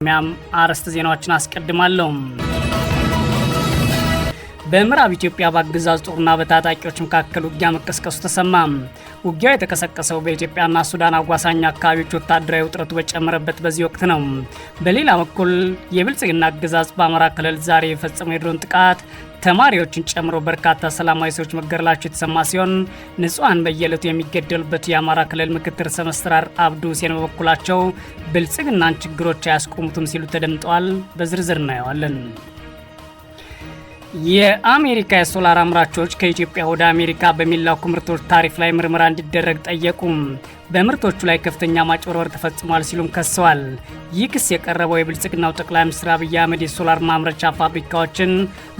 ሚያም አርዕስተ ዜናዎችን አስቀድማለሁ። በምዕራብ ኢትዮጵያ በአገዛዙ ጦርና በታጣቂዎች መካከል ውጊያ መቀስቀሱ ተሰማ። ውጊያው የተቀሰቀሰው በኢትዮጵያና ሱዳን አዋሳኝ አካባቢዎች ወታደራዊ ውጥረቱ በጨመረበት በዚህ ወቅት ነው። በሌላ በኩል የብልጽግና አገዛዝ በአማራ ክልል ዛሬ የፈጸመው የድሮን ጥቃት ተማሪዎችን ጨምሮ በርካታ ሰላማዊ ሰዎች መገደላቸው የተሰማ ሲሆን ንጹሃን በየዕለቱ የሚገደሉበት የአማራ ክልል ምክትል ርዕሰ መስተዳድር አብዱ ሁሴን በበኩላቸው ብልጽግናን ችግሮች አያስቆሙትም ሲሉ ተደምጠዋል። በዝርዝር እናየዋለን። የአሜሪካ የሶላር አምራቾች ከኢትዮጵያ ወደ አሜሪካ በሚላኩ ምርቶች ታሪፍ ላይ ምርመራ እንዲደረግ ጠየቁ። በምርቶቹ ላይ ከፍተኛ ማጭበርበር ተፈጽሟል ሲሉም ከሰዋል። ይህ ክስ የቀረበው የብልጽግናው ጠቅላይ ሚኒስትር አብይ አህመድ የሶላር ማምረቻ ፋብሪካዎችን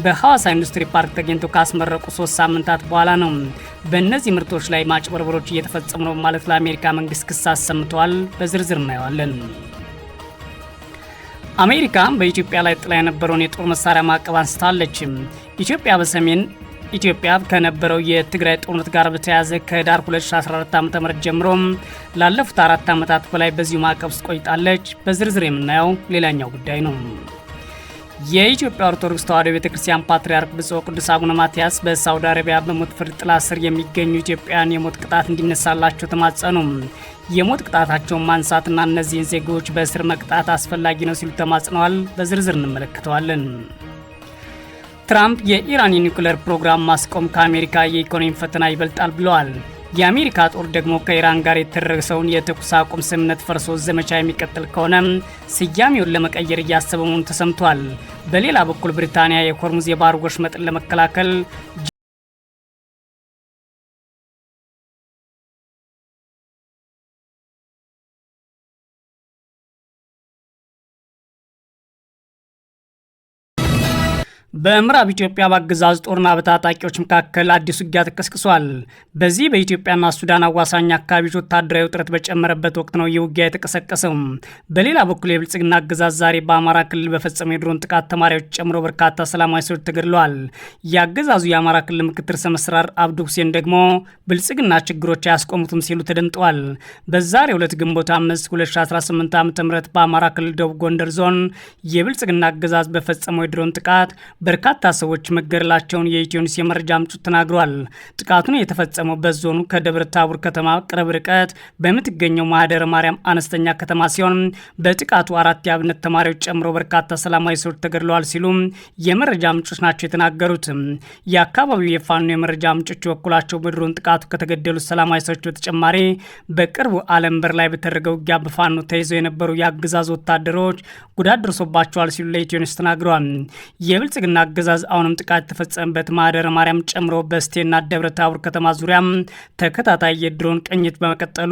በሐዋሳ ኢንዱስትሪ ፓርክ ተገኝተው ካስመረቁ 3 ሳምንታት በኋላ ነው። በእነዚህ ምርቶች ላይ ማጭበርበሮች እየተፈጸሙ ነው ማለት ለአሜሪካ መንግስት ክስ አሰምተዋል። በዝርዝር እናየዋለን። አሜሪካ በኢትዮጵያ ላይ ጥላ የነበረውን የጦር መሳሪያ ማዕቀብ አንስታለች። ኢትዮጵያ በሰሜን ኢትዮጵያ ከነበረው የትግራይ ጦርነት ጋር በተያያዘ ከህዳር 2014 ዓ.ም ጀምሮ ላለፉት 4 ዓመታት በላይ በዚሁ ማዕቀብ ውስጥ ቆይታለች። በዝርዝር የምናየው ሌላኛው ጉዳይ ነው። የኢትዮጵያ ኦርቶዶክስ ተዋሕዶ ቤተክርስቲያን ፓትርያርክ ብፁዕ ቅዱስ አቡነ ማትያስ በሳውዲ አረቢያ በሞት ፍርድ ጥላ ስር የሚገኙ ኢትዮጵያውያን የሞት ቅጣት እንዲነሳላቸው ተማጸኑ። የሞት ቅጣታቸውን ማንሳትና እነዚህን ዜጎች በእስር መቅጣት አስፈላጊ ነው ሲሉ ተማጽነዋል። በዝርዝር እንመለከተዋለን። ትራምፕ የኢራን የኒውክሌር ፕሮግራም ማስቆም ከአሜሪካ የኢኮኖሚ ፈተና ይበልጣል ብለዋል። የአሜሪካ ጦር ደግሞ ከኢራን ጋር የተደረሰውን የተኩስ አቁም ስምምነት ፈርሶ ዘመቻ የሚቀጥል ከሆነ ስያሜውን ለመቀየር እያሰበ መሆኑ ተሰምቷል። በሌላ በኩል ብሪታንያ የሆርሙዝ የባህር ወሽመጥን ለመከላከል በምዕራብ ኢትዮጵያ በአገዛዙ ጦርና በታጣቂዎች መካከል አዲስ ውጊያ ተቀስቅሷል። በዚህ በኢትዮጵያና ሱዳን አዋሳኝ አካባቢዎች ወታደራዊ ውጥረት በጨመረበት ወቅት ነው ይህ ውጊያ የተቀሰቀሰው። በሌላ በኩል የብልጽግና አገዛዝ ዛሬ በአማራ ክልል በፈጸመው የድሮን ጥቃት ተማሪዎች ጨምሮ በርካታ ሰላማዊ ሰዎች ተገድለዋል። የአገዛዙ የአማራ ክልል ምክትል ርዕሰ መስተዳድር አብዱ ሁሴን ደግሞ ብልጽግና ችግሮች አያስቆሙትም ሲሉ ተደምጠዋል። በዛሬው ዕለት ግንቦት 5 2018 ዓ.ም በአማራ ክልል ደቡብ ጎንደር ዞን የብልጽግና አገዛዝ በፈጸመው የድሮን ጥቃት በርካታ ሰዎች መገደላቸውን የኢትዮኒውስ የመረጃ ምንጮች ተናግሯል። ጥቃቱን የተፈጸመው በዞኑ ከደብረ ታቦር ከተማ ቅርብ ርቀት በምትገኘው ማህደረ ማርያም አነስተኛ ከተማ ሲሆን በጥቃቱ 4 የአብነት ተማሪዎች ጨምሮ በርካታ ሰላማዊ ሰዎች ተገድለዋል ሲሉ የመረጃ ምንጮች ናቸው የተናገሩት። የአካባቢው የፋኖ የመረጃ ምንጮች በኩላቸው በድሮን ጥቃቱ ከተገደሉት ሰላማዊ ሰዎች በተጨማሪ በቅርቡ አለምበር ላይ በተደረገው ውጊያ በፋኖ ተይዘው የነበሩ የአገዛዙ ወታደሮች ጉዳት ደርሶባቸዋል ሲሉ ለኢትዮኒውስ ተናግረዋል። የብልጽግና አገዛዝ አሁንም ጥቃት የተፈጸመበት ማህደረ ማርያም ጨምሮ በስቴና ደብረ ታቦር ከተማ ዙሪያ ተከታታይ የድሮን ቅኝት በመቀጠሉ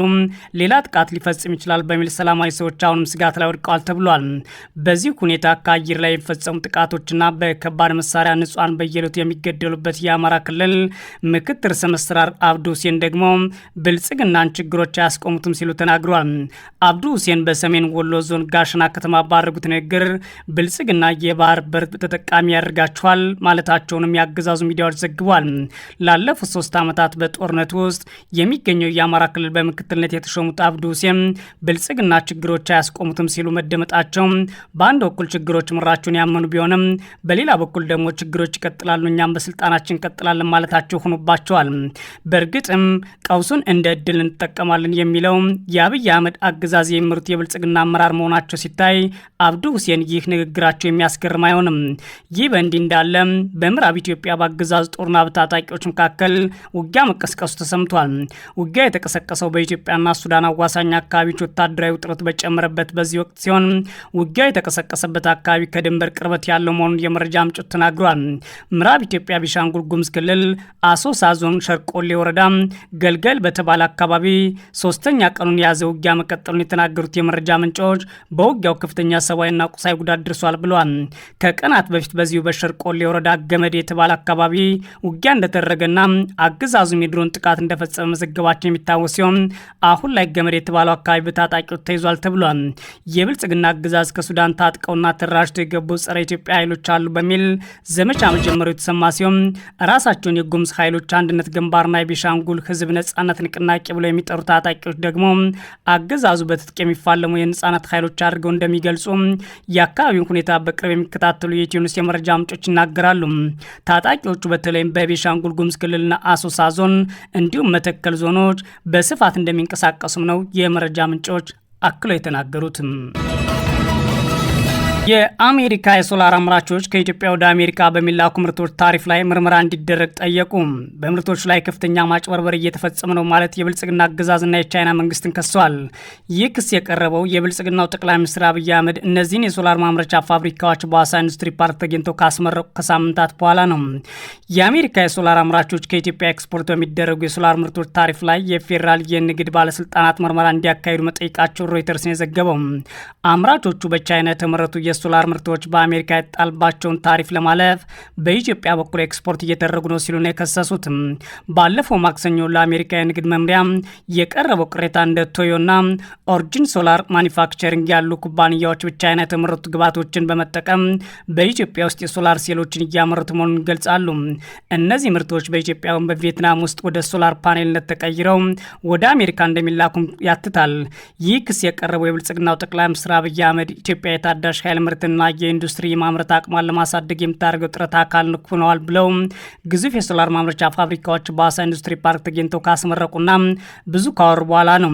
ሌላ ጥቃት ሊፈጽም ይችላል በሚል ሰላማዊ ሰዎች አሁንም ስጋት ላይ ወድቀዋል ተብሏል። በዚህ ሁኔታ ከአየር ላይ የሚፈጸሙ ጥቃቶችና በከባድ መሳሪያ ንጹሃን በየዕለቱ የሚገደሉበት የአማራ ክልል ምክትል ርዕሰ መስተዳድር አብዱ ሁሴን ደግሞ ብልጽግናን ችግሮች አያስቆሙትም ሲሉ ተናግረዋል። አብዱ ሁሴን በሰሜን ወሎ ዞን ጋሸና ከተማ ባደረጉት ንግግር ብልጽግና የባህር በር ተጠቃሚ ያደርጋቸዋል ማለታቸውንም ያገዛዙ ሚዲያዎች ዘግቧል። ላለፉት 3 ዓመታት በጦርነት ውስጥ የሚገኘው የአማራ ክልል በምክትልነት የተሾሙት አብዱ ሁሴን ብልጽግና ችግሮች አያስቆሙትም ሲሉ መደመጣቸው በአንድ በኩል ችግሮች ምራቸውን ያመኑ ቢሆንም በሌላ በኩል ደግሞ ችግሮች ይቀጥላሉ፣ እኛም በስልጣናችን እንቀጥላለን ማለታቸው ሆኖባቸዋል። በእርግጥም ቀውሱን እንደ እድል እንጠቀማለን የሚለው የአብይ አህመድ አገዛዝ የሚመሩት የብልጽግና አመራር መሆናቸው ሲታይ አብዱ ሁሴን ይህ ንግግራቸው የሚያስገርም አይሆንም። ይህ በእንዲህ እንዳለ በምዕራብ ኢትዮጵያ በአገዛዙ ጦርና በታጣቂዎች መካከል ውጊያ መቀስቀሱ ተሰምቷል። ውጊያ የተቀሰቀሰው በኢትዮጵያና ሱዳን አዋሳኝ አካባቢዎች ወታደራዊ ውጥረት በጨመረበት በዚህ ወቅት ሲሆን ውጊያው የተቀሰቀሰበት አካባቢ ከድንበር ቅርበት ያለው መሆኑን የመረጃ ምንጮች ተናግሯል። ምዕራብ ኢትዮጵያ ቢሻንጉል ጉሙዝ ክልል አሶሳ ዞን ሸርቆሌ ወረዳ ገልገል በተባለ አካባቢ 3ኛ ቀኑን የያዘ ውጊያ መቀጠሉን የተናገሩት የመረጃ ምንጮች በውጊያው ከፍተኛ ሰብአዊና ቁሳዊ ጉዳት ደርሷል ብለዋል። ከቀናት በፊት በዚሁ በሸርቆሌ ወረዳ ገመድ የተባለ አካባቢ ውጊያ እንደተደረገና አገዛዙም የድሮን ጥቃት እንደፈጸመ መዘገባችን የሚታወስ ሲሆን አሁን ላይ ገመድ የተባለው አካባቢ በታጣቂዎች ተይዟል ተብሏል። የብልጽግና አገዛዝ ከሱዳን ታጥቀውና ተደራጅተው የገቡ ጸረ ኢትዮጵያ ኃይሎች አሉ በሚል ዘመቻ መጀመሩ የተሰማ ሲሆን ራሳቸውን የጉሙዝ ኃይሎች አንድነት ግንባርና የቤኒሻንጉል ህዝብ ነጻነት ንቅናቄ ብለው የሚጠሩ ታጣቂዎች ደግሞ አገዛዙ በትጥቅ የሚፋለሙ የነጻነት ኃይሎች አድርገው እንደሚገልጹ የአካባቢውን ሁኔታ በቅርብ የሚከታተሉ የኢትዮኒውስ የመረጃ ምንጮች ይናገራሉ። ታጣቂዎቹ በተለይም በቤኒሻንጉል ጉሙዝ ክልልና አሶሳ ዞን እንዲሁም መተከል ዞኖች በስፋት እንደሚንቀሳቀሱም ነው የመረጃ ምንጮች አክለው የተናገሩት። የአሜሪካ የሶላር አምራቾች ከኢትዮጵያ ወደ አሜሪካ በሚላኩ ምርቶች ታሪፍ ላይ ምርመራ እንዲደረግ ጠየቁ። በምርቶች ላይ ከፍተኛ ማጭበርበር እየተፈጸመ ነው ማለት የብልጽግና አገዛዝና የቻይና መንግስትን ከሰዋል። ይህ ክስ የቀረበው የብልጽግናው ጠቅላይ ሚኒስትር አብይ አህመድ እነዚህን የሶላር ማምረቻ ፋብሪካዎች በሐዋሳ ኢንዱስትሪ ፓርክ ተገኝተው ካስመረቁ ከሳምንታት በኋላ ነው። የአሜሪካ የሶላር አምራቾች ከኢትዮጵያ ኤክስፖርት በሚደረጉ የሶላር ምርቶች ታሪፍ ላይ የፌዴራል የንግድ ባለስልጣናት ምርመራ እንዲያካሂዱ መጠየቃቸው ሮይተርስ ነው የዘገበው። አምራቾቹ በቻይና የተመረቱ የሶላር ምርቶች በአሜሪካ የጣልባቸውን ታሪፍ ለማለፍ በኢትዮጵያ በኩል ኤክስፖርት እየተደረጉ ነው ሲሉ ነው የከሰሱት። ባለፈው ማክሰኞ ለአሜሪካ የንግድ መምሪያ የቀረበው ቅሬታ እንደ ቶዮና ኦሪጂን ሶላር ማኒፋክቸሪንግ ያሉ ኩባንያዎች በቻይና የተመረቱ ግብዓቶችን በመጠቀም በኢትዮጵያ ውስጥ የሶላር ሴሎችን እያመረቱ መሆኑን ይገልጻሉ። እነዚህ ምርቶች በኢትዮጵያ በቪየትናም ውስጥ ወደ ሶላር ፓኔልነት ተቀይረው ወደ አሜሪካ እንደሚላኩም ያትታል። ይህ ክስ የቀረበው የብልጽግናው ጠቅላይ ሚኒስትር አብይ አህመድ ኢትዮጵያ የታዳሽ ኃይል ምርትና የኢንዱስትሪ ማምረት አቅሟን ለማሳደግ የምታደርገው ጥረት አካል ሆነዋል ብለው ግዙፍ የሶላር ማምረቻ ፋብሪካዎች በሐዋሳ ኢንዱስትሪ ፓርክ ተገኝተው ካስመረቁና ብዙ ካወሩ በኋላ ነው።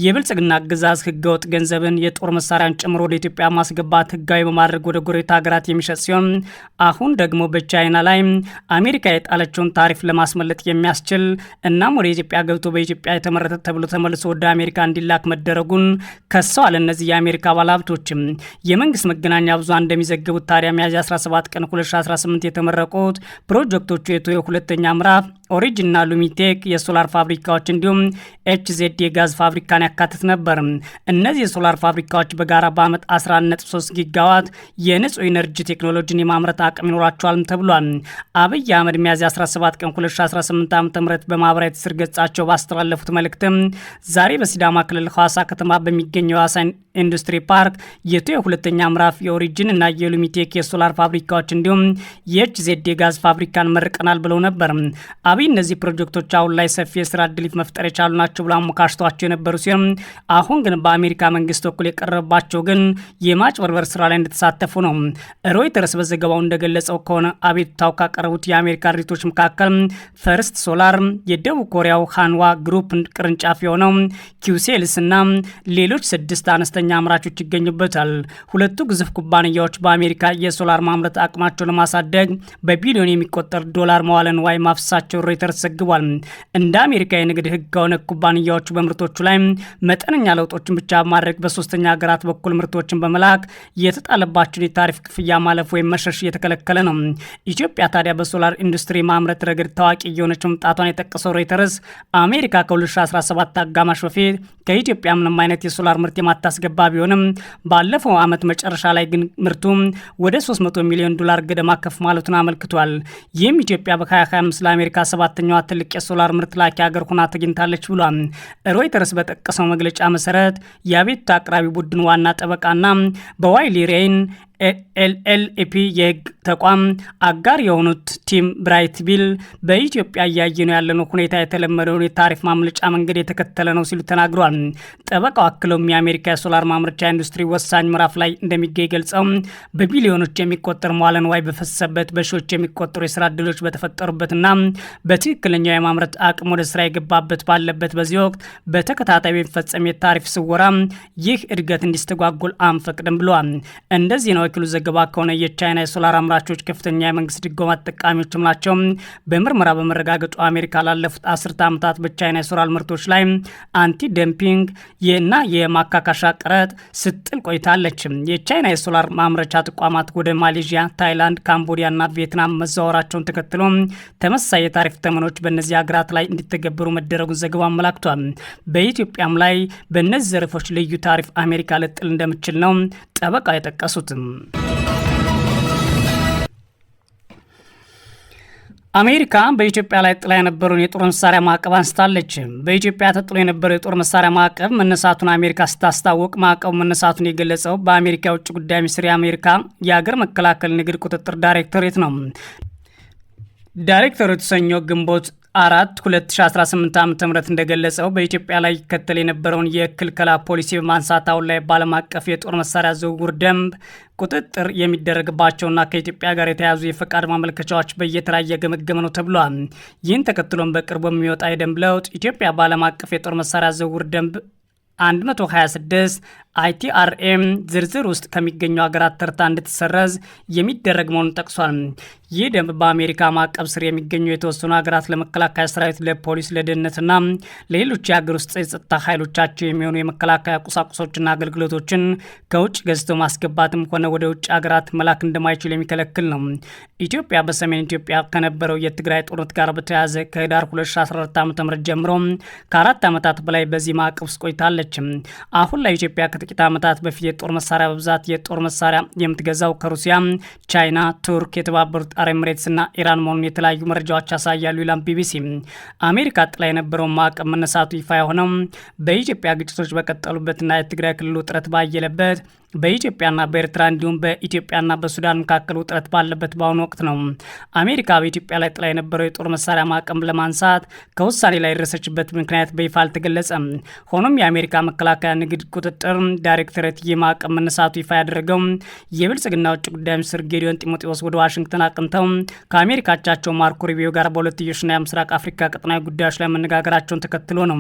የብልጽግና አገዛዝ ህገወጥ ገንዘብን የጦር መሳሪያን ጨምሮ ወደ ኢትዮጵያ ማስገባት ህጋዊ በማድረግ ወደ ጎረቤት ሀገራት የሚሸጥ ሲሆን አሁን ደግሞ በቻይና ላይ አሜሪካ የጣለችውን ታሪፍ ለማስመለጥ የሚያስችል እናም ወደ ኢትዮጵያ ገብቶ በኢትዮጵያ የተመረተ ተብሎ ተመልሶ ወደ አሜሪካ እንዲላክ መደረጉን ከሰዋል። እነዚህ የአሜሪካ ባለሀብቶችም የመንግስት መገናኛ ብዙሃን እንደሚዘግቡት ታዲያ ሚያዝያ 17 ቀን 2018 የተመረቁት ፕሮጀክቶቹ የቶዮ ሁለተኛ ምዕራፍ ኦሪጂን እና ሉሚቴክ የሶላር ፋብሪካዎች እንዲሁም ኤችዜድ የጋዝ ፋብሪካን ያካትት ነበር። እነዚህ የሶላር ፋብሪካዎች በጋራ በአመት 11.3 ጊጋዋት የንጹህ ኢነርጂ ቴክኖሎጂን የማምረት አቅም ይኖራቸዋልም ተብሏል። አብይ አህመድ ሚያዝያ 17 ቀን 2018 ዓ.ም በማህበራዊ ትስስር ገጻቸው ባስተላለፉት መልእክትም ዛሬ በሲዳማ ክልል ሐዋሳ ከተማ በሚገኘው ሐዋሳ ኢንዱስትሪ ፓርክ የቶዮ ሁለተኛ ምዕራፍ የኦሪጂን እና የሉሚቴክ የሶላር ፋብሪካዎች እንዲሁም የኤችዜድ የጋዝ ፋብሪካን መርቀናል ብለው ነበር። አብይ እነዚህ ፕሮጀክቶች አሁን ላይ ሰፊ የስራ ዕድል መፍጠር የቻሉ ናቸው ብለው አሞካሽቷቸው የነበሩ ሲሆን አሁን ግን በአሜሪካ መንግስት በኩል የቀረበባቸው ግን የማጭበርበር ስራ ላይ እንደተሳተፉ ነው። ሮይተርስ በዘገባው እንደገለጸው ከሆነ አቤቱታው ካቀረቡት የአሜሪካ ድርጅቶች መካከል ፈርስት ሶላር፣ የደቡብ ኮሪያው ሃንዋ ግሩፕ ቅርንጫፍ የሆነው ኪውሴልስ እና ሌሎች 6 አነስተኛ አምራቾች ይገኙበታል። ሁለቱ ግዙፍ ኩባንያዎች በአሜሪካ የሶላር ማምረት አቅማቸውን ለማሳደግ በቢሊዮን የሚቆጠር ዶላር መዋለ ንዋይ ማፍሰሳቸው ሮይተርስ ዘግቧል። እንደ አሜሪካ የንግድ ህግ ሆነ ኩባንያዎቹ በምርቶቹ ላይ መጠነኛ ለውጦችን ብቻ ማድረግ በሶስተኛ ሀገራት በኩል ምርቶችን በመላክ የተጣለባቸውን የታሪፍ ክፍያ ማለፍ ወይም መሸሽ እየተከለከለ ነው። ኢትዮጵያ ታዲያ በሶላር ኢንዱስትሪ ማምረት ረገድ ታዋቂ እየሆነች መምጣቷን የጠቀሰው ሮይተርስ አሜሪካ ከ2017 አጋማሽ በፊት ከኢትዮጵያ ምንም አይነት የሶላር ምርት የማታስገባ ቢሆንም ባለፈው ዓመት መጨረሻ ላይ ግን ምርቱ ወደ 300 ሚሊዮን ዶላር ገደማ ከፍ ማለቱን አመልክቷል። ይህም ኢትዮጵያ በ2025 ለአሜሪካ ሰባተኛዋ ትልቅ የሶላር ምርት ላኪ ሀገር ሆና ተገኝታለች ብሏል። ሮይተርስ በጠቀሰው መግለጫ መሰረት የአቤቱታ አቅራቢ ቡድን ዋና ጠበቃና በዋይሊ ሬይን ኤልኤልኤፒ የህግ ተቋም አጋር የሆኑት ቲም ብራይትቪል በኢትዮጵያ እያየ ነው ያለነው ሁኔታ የተለመደውን የታሪፍ ማምለጫ መንገድ የተከተለ ነው ሲሉ ተናግሯል። ጠበቃው አክለውም የአሜሪካ የሶላር ማምረቻ ኢንዱስትሪ ወሳኝ ምዕራፍ ላይ እንደሚገኝ ገልጸው በቢሊዮኖች የሚቆጠር መዋለ ንዋይ በፈሰሰበት በሺዎች የሚቆጠሩ የስራ ዕድሎች በተፈጠሩበትና በትክክለኛው የማምረት አቅም ወደ ስራ የገባበት ባለበት በዚህ ወቅት በተከታታይ የሚፈጸም የታሪፍ ስወራ ይህ እድገት እንዲስተጓጎል አንፈቅድም ብለዋል። እንደዚህ ነው የወኪሉ ዘገባ ከሆነ የቻይና የሶላር አምራቾች ከፍተኛ የመንግስት ድጎማ ተጠቃሚዎችም ናቸው። በምርመራ በመረጋገጡ አሜሪካ ላለፉት 10 ዓመታት በቻይና የሶላር ምርቶች ላይ አንቲ ደምፒንግ እና የማካካሻ ቀረጥ ስትጥል ቆይታለች። የቻይና የሶላር ማምረቻ ተቋማት ወደ ማሌዥያ፣ ታይላንድ፣ ካምቦዲያ እና ቪየትናም መዛወራቸውን ተከትሎ ተመሳሳይ የታሪፍ ተመኖች በእነዚህ ሀገራት ላይ እንዲተገበሩ መደረጉን ዘገባው አመላክቷል። በኢትዮጵያም ላይ በእነዚህ ዘርፎች ልዩ ታሪፍ አሜሪካ ልጥል እንደምችል ነው ጠበቃ የጠቀሱትም። አሜሪካ በኢትዮጵያ ላይ ጥላ የነበረውን የጦር መሳሪያ ማዕቀብ አንስታለች። በኢትዮጵያ ተጥሎ የነበረው የጦር መሳሪያ ማዕቀብ መነሳቱን አሜሪካ ስታስታወቅ ማዕቀቡ መነሳቱን የገለጸው በአሜሪካ የውጭ ጉዳይ ሚኒስቴር የአሜሪካ የአገር መከላከል ንግድ ቁጥጥር ዳይሬክቶሬት ነው። ዳይሬክቶሬቱ ሰኞ ግንቦት 2018 ዓ.ም እንደገለጸው በኢትዮጵያ ላይ ይከተል የነበረውን የክልከላ ፖሊሲ በማንሳት አሁን ላይ በዓለም አቀፍ የጦር መሳሪያ ዝውውር ደንብ ቁጥጥር የሚደረግባቸውና ከኢትዮጵያ ጋር የተያዙ የፈቃድ ማመልከቻዎች በየተራ እየገመገመ ነው ተብሏል። ይህን ተከትሎም በቅርቡ የሚወጣ የደንብ ለውጥ ኢትዮጵያ በዓለም አቀፍ የጦር መሳሪያ ዝውውር ደንብ 126 አይቲአርኤም ዝርዝር ውስጥ ከሚገኙ ሀገራት ተርታ እንድትሰረዝ የሚደረግ መሆኑን ጠቅሷል። ይህ ደንብ በአሜሪካ ማዕቀብ ስር የሚገኙ የተወሰኑ ሀገራት ለመከላከያ ሰራዊት፣ ለፖሊስ፣ ለደህንነትና ለሌሎች የሀገር ውስጥ የጸጥታ ኃይሎቻቸው የሚሆኑ የመከላከያ ቁሳቁሶችና አገልግሎቶችን ከውጭ ገዝተው ማስገባትም ሆነ ወደ ውጭ ሀገራት መላክ እንደማይችሉ የሚከለክል ነው። ኢትዮጵያ በሰሜን ኢትዮጵያ ከነበረው የትግራይ ጦርነት ጋር በተያያዘ ከህዳር 2014 ዓ.ም ጀምሮ ከ4 ዓመታት በላይ በዚህ ማዕቀብ ውስጥ ቆይታለች። አሁን ላይ ኢትዮጵያ ከጥቂት ዓመታት በፊት የጦር መሳሪያ በብዛት የጦር መሳሪያ የምትገዛው ከሩሲያ፣ ቻይና፣ ቱርክ፣ የተባበሩት አረብ ኤምሬትስ እና ኢራን መሆኑን የተለያዩ መረጃዎች ያሳያሉ ይላል ቢቢሲ። አሜሪካ ጥላ የነበረውን ማዕቀብ መነሳቱ ይፋ የሆነው በኢትዮጵያ ግጭቶች በቀጠሉበትና የትግራይ ክልል ውጥረት ባየለበት በኢትዮጵያና በኤርትራ እንዲሁም በኢትዮጵያና በሱዳን መካከል ውጥረት ባለበት በአሁኑ ወቅት ነው። አሜሪካ በኢትዮጵያ ላይ ጥላ የነበረው የጦር መሳሪያ ማዕቀብ ለማንሳት ከውሳኔ ላይ የደረሰችበት ምክንያት በይፋ አልተገለጸም። ሆኖም የአሜሪካ መከላከያ ንግድ ቁጥጥር ዳይሬክቶሬት ይህ ማዕቀብ መነሳቱ ይፋ ያደረገው የብልጽግና ውጭ ጉዳይ ሚኒስትር ጌዲዮን ጢሞቴዎስ ወደ ዋሽንግተን አቅንተው ከአሜሪካ አቻቸው ማርኮ ሩቢዮ ጋር በሁለትዮሽና የምስራቅ አፍሪካ ቀጠናዊ ጉዳዮች ላይ መነጋገራቸውን ተከትሎ ነው።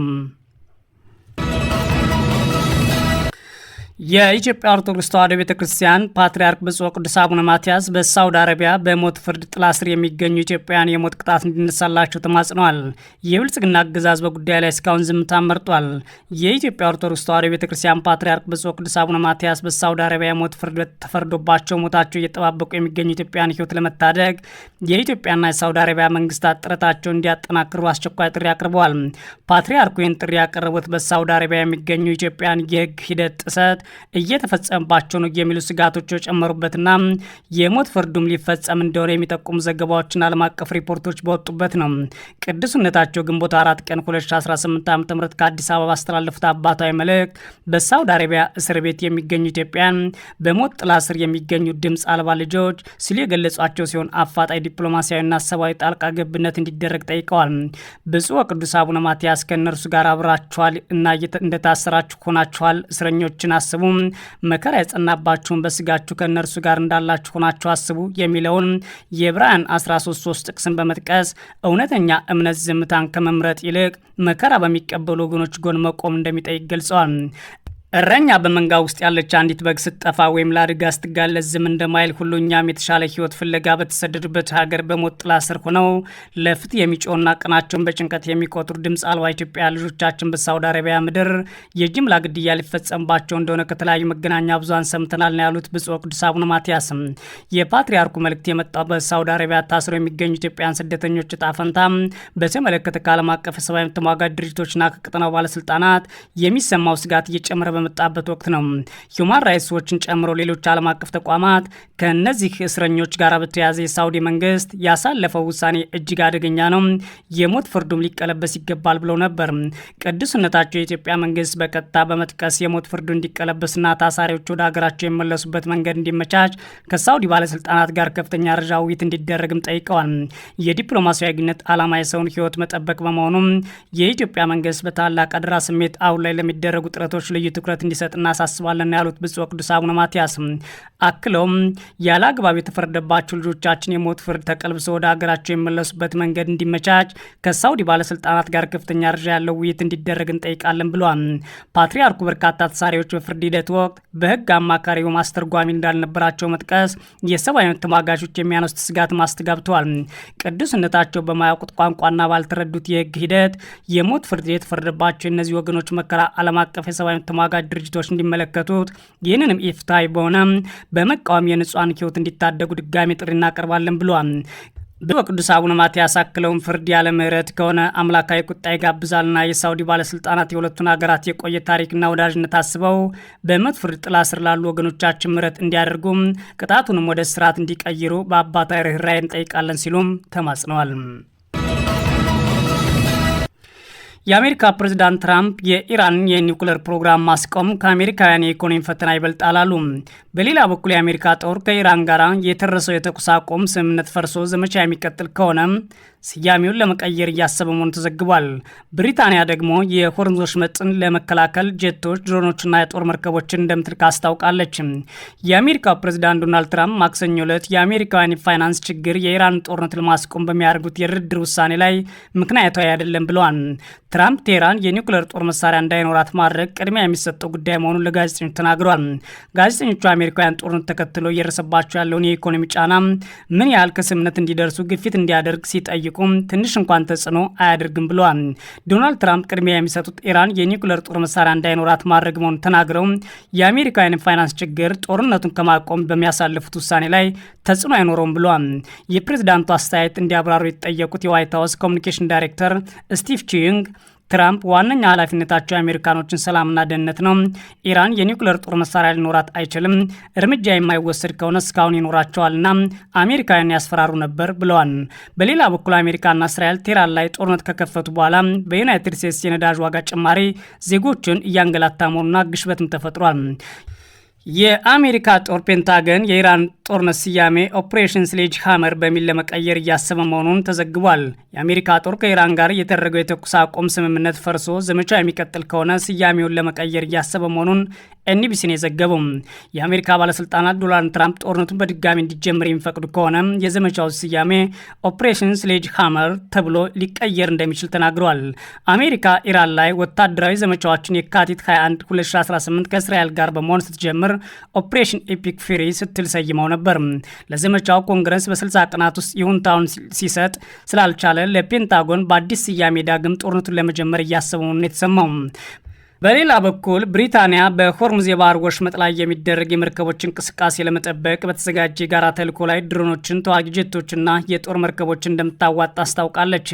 የኢትዮጵያ ኦርቶዶክስ ተዋሕዶ ቤተክርስቲያን ፓትርያርክ ብፁዕ ወቅዱስ አቡነ ማትያስ በሳውዲ አረቢያ በሞት ፍርድ ጥላ ስር የሚገኙ ኢትዮጵያውያን የሞት ቅጣት እንዲነሳላቸው ተማጽነዋል። የብልጽግና አገዛዝ በጉዳዩ ላይ እስካሁን ዝምታ መርጧል። የኢትዮጵያ ኦርቶዶክስ ተዋሕዶ ቤተክርስቲያን ፓትርያርክ ብፁዕ ወቅዱስ አቡነ ማትያስ በሳውዲ አረቢያ የሞት ፍርድ ተፈርዶባቸው ሞታቸው እየተጠባበቁ የሚገኙ ኢትዮጵያውያን ሕይወት ለመታደግ የኢትዮጵያና የሳውዲ አረቢያ መንግስታት ጥረታቸውን እንዲያጠናክሩ አስቸኳይ ጥሪ አቅርበዋል። ፓትርያርኩ ይህን ጥሪ ያቀረቡት በሳውዲ አረቢያ የሚገኙ ኢትዮጵያውያን የህግ ሂደት ጥሰት እየተፈጸመባቸው ነው የሚሉ ስጋቶች የጨመሩበትና የሞት ፍርዱም ሊፈጸም እንደሆነ የሚጠቁሙ ዘገባዎችና ዓለም አቀፍ ሪፖርቶች በወጡበት ነው። ቅዱስነታቸው ግንቦት 4 ቀን 2018 ዓ.ም ከአዲስ አበባ አስተላለፉት አባታዊ መልእክት በሳውዲ አረቢያ እስር ቤት የሚገኙ ኢትዮጵያን በሞት ጥላ ስር የሚገኙ ድምፅ አልባ ልጆች ሲሉ የገለጿቸው ሲሆን አፋጣኝ ዲፕሎማሲያዊና ሰብአዊ ጣልቃ ገብነት እንዲደረግ ጠይቀዋል። ብፁዕ ወቅዱስ አቡነ ማትያስ ከእነርሱ ጋር አብራችኋል እና እንደታሰራችሁ ሆናችኋል፣ እስረኞችን አስቡ፣ መከራ የጸናባችሁን በስጋችሁ ከእነርሱ ጋር እንዳላችሁ ሆናችሁ አስቡ የሚለውን የዕብራውያን 13:3 ጥቅስን በመጥቀስ እውነተኛ እምነት ዝምታን ከመምረጥ ይልቅ መከራ በሚቀበሉ ወገኖች ጎን መቆም እንደሚጠይቅ ገልጸዋል። እረኛ በመንጋ ውስጥ ያለች አንዲት በግ ስትጠፋ ወይም ለአደጋ ስትጋለጥ ዝም እንደማይል ሁሉ እኛም የተሻለ ሕይወት ፍለጋ በተሰደዱበት ሀገር በሞት ጥላ ስር ሆነው ለፍትህ የሚጮና ቀናቸውን በጭንቀት የሚቆጥሩ ድምፅ አልባ ኢትዮጵያ ልጆቻችን በሳውዲ አረቢያ ምድር የጅምላ ግድያ ሊፈጸምባቸው እንደሆነ ከተለያዩ መገናኛ ብዙሃን ሰምተናል ነው ያሉት ብፁዕ ወቅዱስ አቡነ ማትያስም። የፓትርያርኩ መልእክት የመጣው በሳውዲ አረቢያ ታስረው የሚገኙ ኢትዮጵያን ስደተኞች ዕጣ ፈንታ በተመለከተ ከዓለም አቀፍ የሰብአዊ መብት ተሟጋች ድርጅቶችና ከቀጠናው ባለስልጣናት የሚሰማው ስጋት እየጨመረ በመጣበት ወቅት ነው። ሁማን ራይትስ ዎችን ጨምሮ ሌሎች ዓለም አቀፍ ተቋማት ከነዚህ እስረኞች ጋር በተያያዘ የሳውዲ መንግስት ያሳለፈው ውሳኔ እጅግ አደገኛ ነው፣ የሞት ፍርዱም ሊቀለበስ ይገባል ብለው ነበር። ቅዱስነታቸው የኢትዮጵያ መንግስት በቀጥታ በመጥቀስ የሞት ፍርዱ እንዲቀለበስና ታሳሪዎች ወደ ሀገራቸው የመለሱበት መንገድ እንዲመቻች ከሳውዲ ባለስልጣናት ጋር ከፍተኛ ደረጃ ውይይት እንዲደረግም ጠይቀዋል። የዲፕሎማሲያዊ ግንኙነት ዓላማ የሰውን ህይወት መጠበቅ በመሆኑም የኢትዮጵያ መንግስት በታላቅ አደራ ስሜት አሁን ላይ ለሚደረጉ ጥረቶች ልዩ ትኩረት እንዲሰጥ እናሳስባለን ያሉት ብፁዕ ወቅዱስ አቡነ ማትያስ አክለውም ያለ አግባብ የተፈረደባቸው ልጆቻችን የሞት ፍርድ ተቀልብሶ ወደ ሀገራቸው የመለሱበት መንገድ እንዲመቻች ከሳውዲ ባለስልጣናት ጋር ከፍተኛ ደረጃ ያለው ውይይት እንዲደረግ እንጠይቃለን ብሏል። ፓትርያርኩ በርካታ ተሳሪዎች በፍርድ ሂደት ወቅት በህግ አማካሪ ማስተርጓሚ እንዳልነበራቸው መጥቀስ የሰብአዊ መብት ተሟጋቾች የሚያነሱት ስጋት ማስተጋብተዋል። ቅዱስነታቸው በማያውቁት ቋንቋና ባልተረዱት የህግ ሂደት የሞት ፍርድ የተፈረደባቸው እነዚህ ወገኖች መከራ ዓለም አቀፍ የሰብአዊ መብት ተሟጋች ድርጅቶች እንዲመለከቱት ይህንንም ኢፍትሐዊ በሆነ በመቃወም የንጹሃን ህይወት እንዲታደጉ ድጋሚ ጥሪ እናቀርባለን ብሏል። በቅዱስ አቡነ ማትያስ አክለውም ፍርድ ያለ ምህረት ከሆነ አምላካዊ ቁጣ ይጋብዛልና የሳውዲ ባለስልጣናት የሁለቱን ሀገራት የቆየ ታሪክና ወዳጅነት አስበው በሞት ፍርድ ጥላ ስር ላሉ ወገኖቻችን ምህረት እንዲያደርጉም ቅጣቱንም ወደ ስርዓት እንዲቀይሩ በአባታዊ ርኅራኄ እንጠይቃለን ሲሉም ተማጽነዋል። የአሜሪካ ፕሬዝዳንት ትራምፕ የኢራንን የኒውክሌር ፕሮግራም ማስቆም ከአሜሪካውያን የኢኮኖሚ ፈተና ይበልጣል አሉ። በሌላ በኩል የአሜሪካ ጦር ከኢራን ጋር የተደረሰው የተኩስ አቁም ስምምነት ፈርሶ ዘመቻ የሚቀጥል ከሆነ ስያሜውን ለመቀየር እያሰበ መሆኑ ተዘግቧል። ብሪታንያ ደግሞ የሆርሙዝ ወሽመጥን ለመከላከል ጄቶች፣ ድሮኖችና የጦር መርከቦችን እንደምትልክ አስታውቃለች። የአሜሪካው ፕሬዝዳንት ዶናልድ ትራምፕ ማክሰኞ ዕለት የአሜሪካውያን የፋይናንስ ችግር የኢራን ጦርነት ለማስቆም በሚያደርጉት የድርድር ውሳኔ ላይ ምክንያታዊ አይደለም ብለዋል። ትራምፕ ቴህራን የኒውክሌር ጦር መሳሪያ እንዳይኖራት ማድረግ ቅድሚያ የሚሰጠው ጉዳይ መሆኑን ለጋዜጠኞች ተናግረዋል። ጋዜጠኞቹ አሜሪካውያን ጦርነት ተከትሎ እየደረሰባቸው ያለውን የኢኮኖሚ ጫና ምን ያህል ከስምምነት እንዲደርሱ ግፊት እንዲያደርግ ሲጠይቁ ትንሽ እንኳን ተጽዕኖ አያደርግም ብለዋል። ዶናልድ ትራምፕ ቅድሚያ የሚሰጡት ኢራን የኒውክሌር ጦር መሳሪያ እንዳይኖራት ማድረግ መሆኑን ተናግረው የአሜሪካውያን ፋይናንስ ችግር ጦርነቱን ከማቆም በሚያሳልፉት ውሳኔ ላይ ተጽዕኖ አይኖረውም ብለዋል። የፕሬዝዳንቱ አስተያየት እንዲያብራሩ የተጠየቁት የዋይት ሀውስ ኮሚኒኬሽን ዳይሬክተር ስቲቭ ቺንግ ትራምፕ ዋነኛ ኃላፊነታቸው የአሜሪካኖችን ሰላምና ደህንነት ነው፣ ኢራን የኒውክሌር ጦር መሳሪያ ሊኖራት አይችልም፣ እርምጃ የማይወሰድ ከሆነ እስካሁን ይኖራቸዋልና አሜሪካውያን ያስፈራሩ ነበር ብለዋል። በሌላ በኩል አሜሪካና እስራኤል ቴህራን ላይ ጦርነት ከከፈቱ በኋላ በዩናይትድ ስቴትስ የነዳጅ ዋጋ ጭማሪ ዜጎችን እያንገላታ መሆኑና ግሽበትም ተፈጥሯል። የአሜሪካ ጦር ፔንታገን የኢራን ጦርነት ስያሜ ኦፕሬሽን ስሌጅ ሃመር በሚል ለመቀየር እያሰበ መሆኑን ተዘግቧል። የአሜሪካ ጦር ከኢራን ጋር የተደረገው የተኩስ አቁም ስምምነት ፈርሶ ዘመቻው የሚቀጥል ከሆነ ስያሜውን ለመቀየር እያሰበ መሆኑን ኤንቢሲን የዘገበው። የአሜሪካ ባለስልጣናት ዶናልድ ትራምፕ ጦርነቱን በድጋሚ እንዲጀምር የሚፈቅዱ ከሆነ የዘመቻው ስያሜ ኦፕሬሽን ስሌጅ ሃመር ተብሎ ሊቀየር እንደሚችል ተናግረዋል። አሜሪካ ኢራን ላይ ወታደራዊ ዘመቻዎችን የካቲት 21 2018 ከእስራኤል ጋር በመሆን ስትጀምር ኦፕሬሽን ኤፒክ ፊሪ ስትል ሰይመው ነበር። ለዘመቻው ኮንግረስ በ60 ቀናት ውስጥ ይሁንታውን ሲሰጥ ስላልቻለ ለፔንታጎን በአዲስ ስያሜ ዳግም ጦርነቱን ለመጀመር እያሰበ መሆኑን የተሰማው። በሌላ በኩል ብሪታንያ በሆርሙዝ የባህር ወሽመጥ ላይ የሚደረግ የመርከቦች እንቅስቃሴ ለመጠበቅ በተዘጋጀ የጋራ ተልዕኮ ላይ ድሮኖችን፣ ተዋጊ ጀቶችና የጦር መርከቦችን እንደምታዋጣ አስታውቃለች።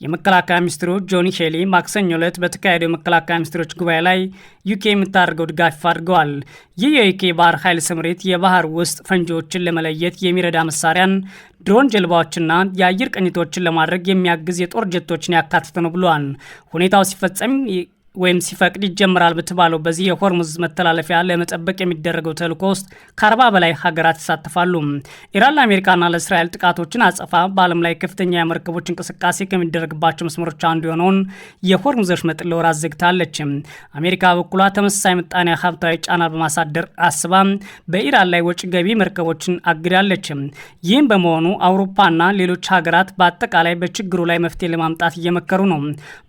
የመከላከያ ሚኒስትሩ ጆኒ ሄሊ ማክሰኞ ዕለት በተካሄደው የመከላከያ ሚኒስትሮች ጉባኤ ላይ ዩኬ የምታደርገው ድጋፍ አድርገዋል። ይህ የዩኬ ባህር ኃይል ስምሪት የባህር ውስጥ ፈንጂዎችን ለመለየት የሚረዳ መሳሪያን፣ ድሮን ጀልባዎችና የአየር ቅኝቶችን ለማድረግ የሚያግዝ የጦር ጀቶችን ያካተተ ነው ብለዋል። ሁኔታው ሲፈጸም ወይም ሲፈቅድ ይጀምራል በተባለው በዚህ የሆርሙዝ መተላለፊያ ለመጠበቅ የሚደረገው ተልዕኮ ውስጥ ከ40 በላይ ሀገራት ይሳተፋሉ። ኢራን ለአሜሪካና ለእስራኤል ጥቃቶችን አጸፋ በዓለም ላይ ከፍተኛ የመርከቦች እንቅስቃሴ ከሚደረግባቸው መስመሮች አንዱ የሆነውን የሆርሙዝ ወሽመጥ ለወራት ዘግታለች። አሜሪካ በኩሏ ተመሳሳይ ምጣኔ ሀብታዊ ጫና በማሳደር አስባ በኢራን ላይ ወጪ ገቢ መርከቦችን አግዳለች። ይህም በመሆኑ አውሮፓና ሌሎች ሀገራት በአጠቃላይ በችግሩ ላይ መፍትሄ ለማምጣት እየመከሩ ነው።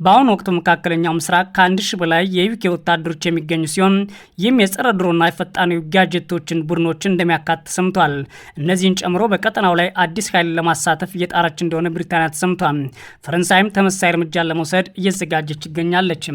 በአሁኑ ወቅት መካከለኛው ምስራቅ ከ1 ሺህ በላይ የዩኬ ወታደሮች የሚገኙ ሲሆን ይህም የጸረ ድሮና የፈጣን ውጊያ ጀቶችን ቡድኖችን እንደሚያካትት ሰምቷል። እነዚህን ጨምሮ በቀጠናው ላይ አዲስ ኃይል ለማሳተፍ እየጣረች እንደሆነ ብሪታንያ ተሰምቷል። ፈረንሳይም ተመሳሳይ እርምጃን ለመውሰድ እየተዘጋጀች ይገኛለች።